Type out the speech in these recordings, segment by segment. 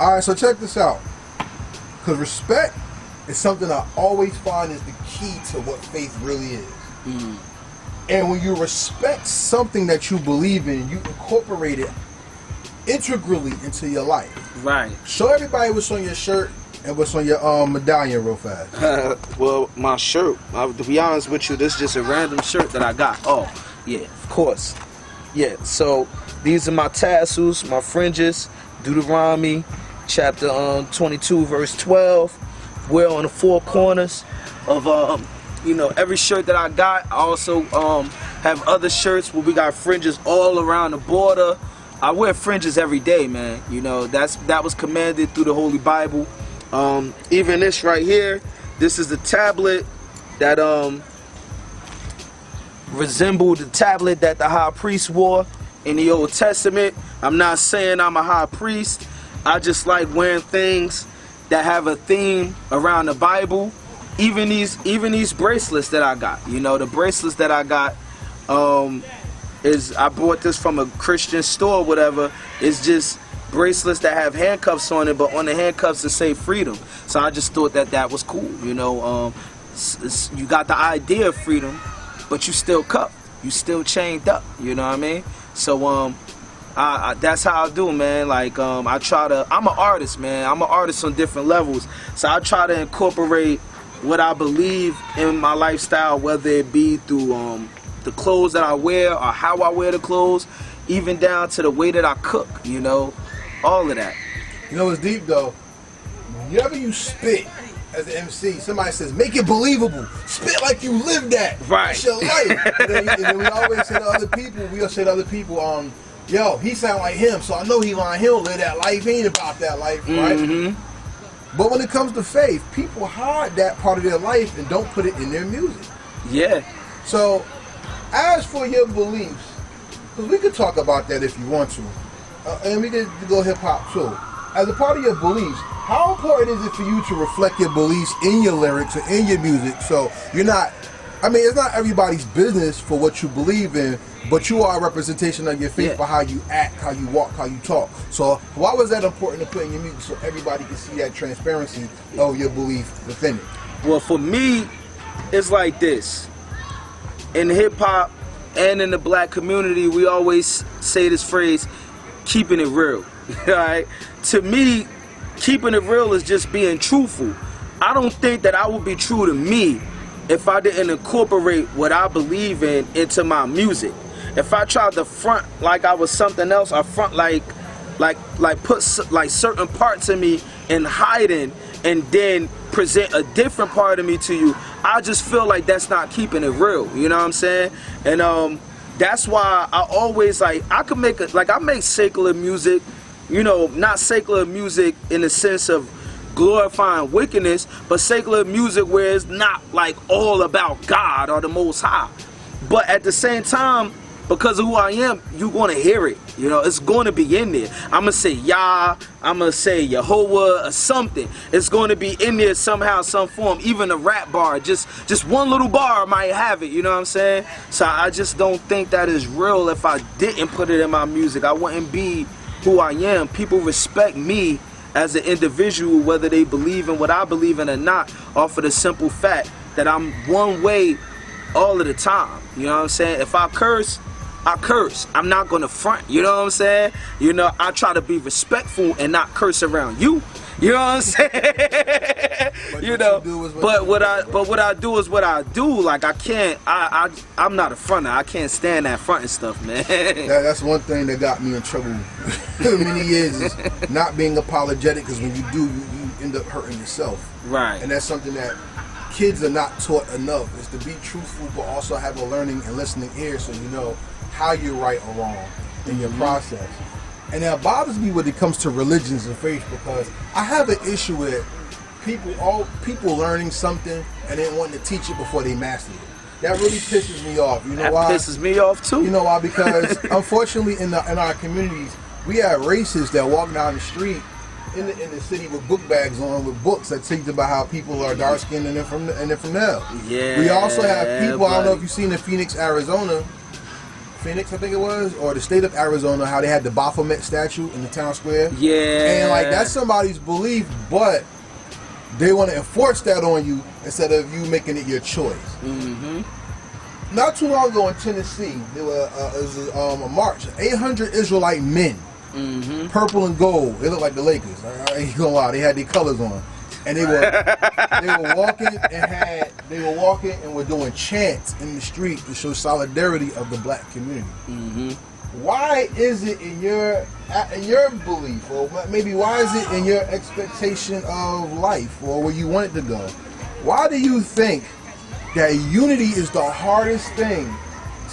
All right, so check this out. Because respect is something I always find is the key to what faith really is. Mm. And when you respect something that you believe in, you incorporate it integrally into your life. Right. Show everybody what's on your shirt and what's on your medallion real fast. Well, my shirt, to be honest with you, this is just a random shirt that I got. Oh, yeah, of course. Yeah, so these are my tassels, my fringes, Deuteronomy, chapter 22, verse 12. We're on the four corners of, every shirt that I got. I also have other shirts where we got fringes all around the border. I wear fringes every day, man. You know, that was commanded through the Holy Bible. Even this right here, this is the tablet that resembled the tablet that the high priest wore in the Old Testament. I'm not saying I'm a high priest. I just like wearing things that have a theme around the Bible. Even these bracelets that I got. You know, the bracelets that I got I bought this from a Christian store or whatever. It's just bracelets that have handcuffs on it, but on the handcuffs it say freedom. So I just thought that was cool. You know, you got the idea of freedom, but you still cuffed. You still chained up. You know what I mean? So that's how I do, man. Like I'm an artist, man. I'm an artist on different levels. So I try to incorporate what I believe in my lifestyle, whether it be through the clothes that I wear or how I wear the clothes, even down to the way that I cook, you know, all of that. You know what's deep though? Whenever you spit as an MC, somebody says, make it believable. Spit like you lived that. Right. It's your life. and then we always say to other people, yo, he sound like him, so I know he lying. He don't live that life. He ain't about that life, right? Mm-hmm. But when it comes to faith, people hide that part of their life and don't put it in their music. Yeah. So, as for your beliefs, because we could talk about that if you want to, and we could go hip-hop too. As a part of your beliefs, how important is it for you to reflect your beliefs in your lyrics or in your music? So you're not, it's not everybody's business for what you believe in, but you are a representation of your faith for how you act, how you walk, how you talk. So why was that important to put in your music so everybody can see that transparency of your belief within it? Well, for me, it's like this. In hip-hop and in the black community, we always say this phrase, keeping it real. Right? To me, keeping it real is just being truthful. I don't think that I would be true to me if I didn't incorporate what I believe in into my music. If I tried to front like I was something else, or front like put certain parts of me in hiding and then present a different part of me to you, I just feel like that's not keeping it real. You know what I'm saying? And that's why I always I make secular music, you know, not secular music in the sense of glorifying wickedness, but secular music where it's not like all about God or the Most High. But at the same time, because of who I am, you're going to hear it. You know, it's going to be in there. I'm going to say Yah, I'm going to say Yehovah or something. It's going to be in there somehow, some form. Even a rap bar, just one little bar might have it, you know what I'm saying? So I just don't think that is real. If I didn't put it in my music, I wouldn't be who I am. People respect me as an individual, whether they believe in what I believe in or not, off of the simple fact that I'm one way all of the time. You know what I'm saying? If I curse, I curse. I'm not gonna front. You know what I'm saying? You know, I try to be respectful and not curse around you. You know what I'm saying? You know, but what I do is what I do. Like I'm not a fronter. I can't stand that fronting stuff, man. That's one thing that got me in trouble many years is not being apologetic, because when you do, you end up hurting yourself. Right. And that's something that kids are not taught enough, is to be truthful but also have a learning and listening ear, so you know how you're right or wrong in your process. And that bothers me when it comes to religions and faith, because I have an issue with people learning something and then wanting to teach it before they master it. That really pisses me off. You know why? That pisses me off too. You know why? Because unfortunately in our communities, we have racists that walk down the street in the city with book bags on, with books that teach about how people are dark skinned and they're from hell. Yeah. We also have people, I don't know if you've seen in Phoenix, Arizona, Phoenix, I think it was, or the state of Arizona, how they had the Baphomet statue in the town square. Yeah. And like that's somebody's belief, but they want to enforce that on you instead of you making it your choice. Mm-hmm. Not too long ago in Tennessee, there was a march. 800 Israelite men, purple and gold. They looked like the Lakers. I ain't gonna lie, they had their colors on, and they were walking and were doing chants in the street to show solidarity of the black community. Mm-hmm. Why is it in your belief, or maybe why is it in your expectation of life, or where you want it to go? Why do you think that unity is the hardest thing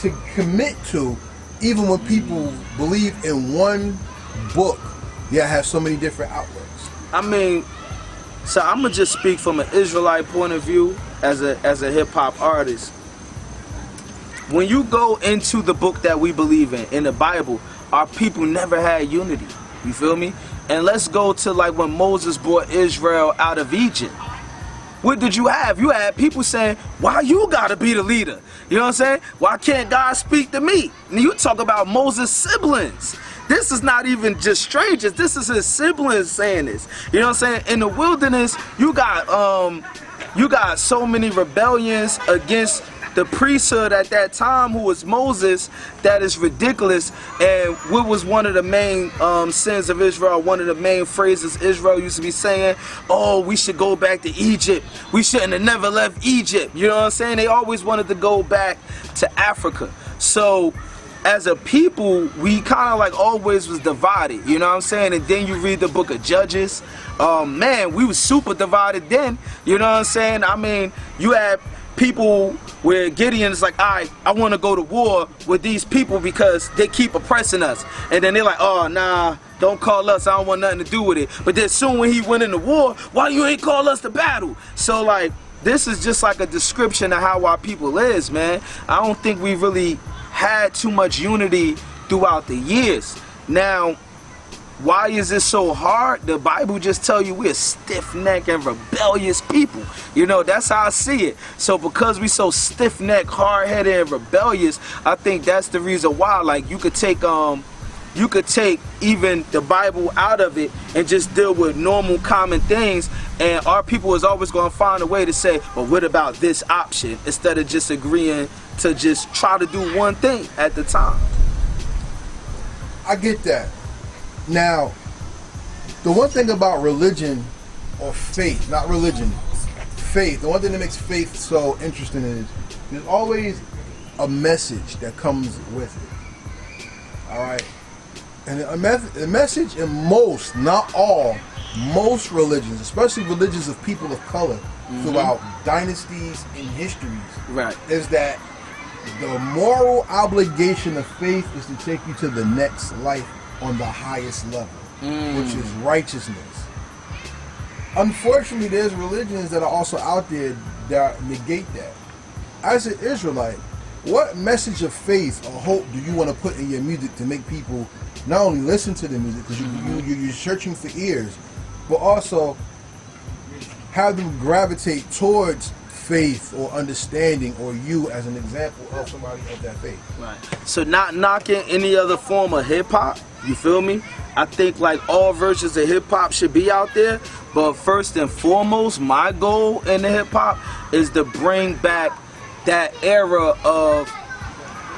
to commit to, even when people believe in one book, yet have so many different outlooks? I mean, so I'm gonna just speak from an Israelite point of view as a hip hop artist. When you go into the book that we believe in the Bible, our people never had unity. You feel me? And let's go to like when Moses brought Israel out of Egypt. What did you have? You had people saying, why you gotta be the leader? You know what I'm saying? Why can't God speak to me? And you talk about Moses' siblings. This is not even just strangers. This is his siblings saying this. You know what I'm saying? In the wilderness, you got so many rebellions against the priesthood at that time, who was Moses, that is ridiculous. And what was one of the main sins of Israel, one of the main phrases Israel used to be saying, oh, we should go back to Egypt. We shouldn't have never left Egypt. You know what I'm saying? They always wanted to go back to Africa. So as a people, we kind of like always was divided, you know what I'm saying? And then you read the book of Judges. Man, we was super divided then, you know what I'm saying? I mean, you had people where Gideon is like, all right, I want to go to war with these people because they keep oppressing us. And then they're like, oh, nah, don't call us. I don't want nothing to do with it. But then soon when he went into war, why you ain't call us to battle? So like, this is just like a description of how our people is, man. I don't think we really had too much unity throughout the years. Now, why is it so hard? The Bible just tell you we're stiff-necked and rebellious people. You know, that's how I see it. So because we so stiff-necked, hard-headed, and rebellious, I think that's the reason why. Like, you could take even the Bible out of it and just deal with normal, common things, and our people is always going to find a way to say, well, what about this option, instead of just agreeing to just try to do one thing at the time. I get that. Now, the one thing about religion, or faith, not religion, faith, the one thing that makes faith so interesting is there's always a message that comes with it. All right? And a message in most, not all, most religions, especially religions of people of color throughout dynasties and histories, Right. is that the moral obligation of faith is to take you to the next life on the highest level, which is righteousness. Unfortunately, there's religions that are also out there that negate that. As an Israelite, what message of faith or hope do you want to put in your music to make people not only listen to the music, because you're searching for ears, but also have them gravitate towards faith or understanding, or you as an example of somebody of that faith? Right. So not knocking any other form of hip hop, you feel me? I think like all versions of hip hop should be out there, but first and foremost, my goal in the hip hop is to bring back that era of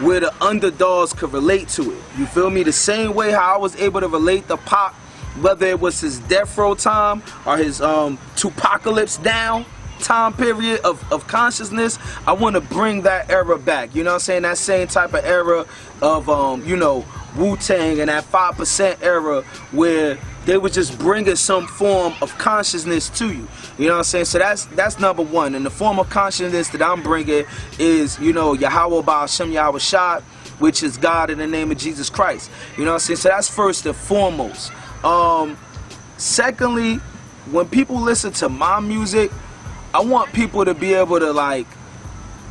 where the underdogs could relate to it. You feel me? The same way how I was able to relate to Pop, whether it was his Death Row time or his Tupacalypse Down time period of consciousness, I want to bring that era back. You know what I'm saying? That same type of era of, you know, Wu-Tang and that 5% era where they were just bringing some form of consciousness to you. You know what I'm saying? So that's number one. And the form of consciousness that I'm bringing is, you know, Yahweh Ba'ashem Yahweh Shad, which is God in the name of Jesus Christ. You know what I'm saying? So that's first and foremost. Secondly, when people listen to my music, I want people to be able to like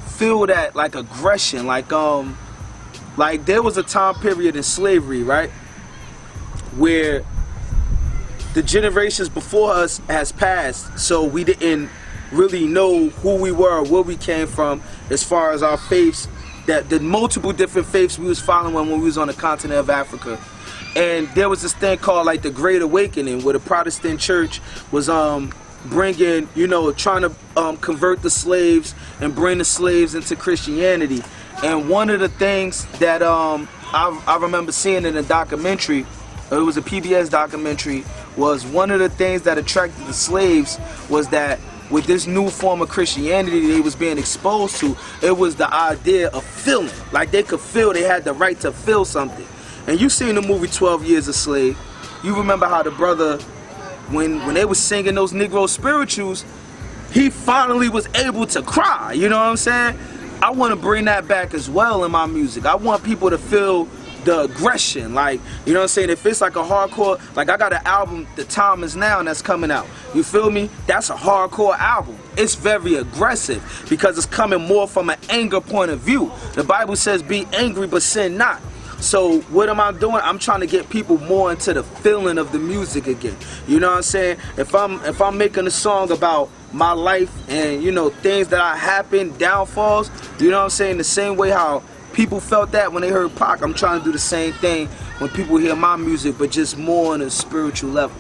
feel that like aggression, like there was a time period in slavery, right, where the generations before us has passed, so we didn't really know who we were, where we came from, as far as our faiths the multiple different faiths we was following when we was on the continent of Africa. And there was this thing called like the Great Awakening, where the Protestant church was bringing, you know, trying to convert the slaves and bring the slaves into Christianity. And one of the things that I remember seeing in a documentary, it was a PBS documentary, was one of the things that attracted the slaves was that with this new form of Christianity they was being exposed to, it was the idea of feeling. Like they could feel, they had the right to feel something. And you seen the movie 12 Years a Slave. You remember how the brother, when they was singing those Negro spirituals, he finally was able to cry, you know what I'm saying? I want to bring that back as well in my music. I want people to feel the aggression, like, you know what I'm saying? If it's like a hardcore, like I got an album, The Time Is Now, that's coming out. You feel me? That's a hardcore album. It's very aggressive because it's coming more from an anger point of view. The Bible says be angry but sin not. So what am I doing? I'm trying to get people more into the feeling of the music again. You know what I'm saying? If I'm making a song about my life and, you know, things that happen, downfalls, you know what I'm saying? The same way how people felt that when they heard Pac, I'm trying to do the same thing when people hear my music, but just more on a spiritual level.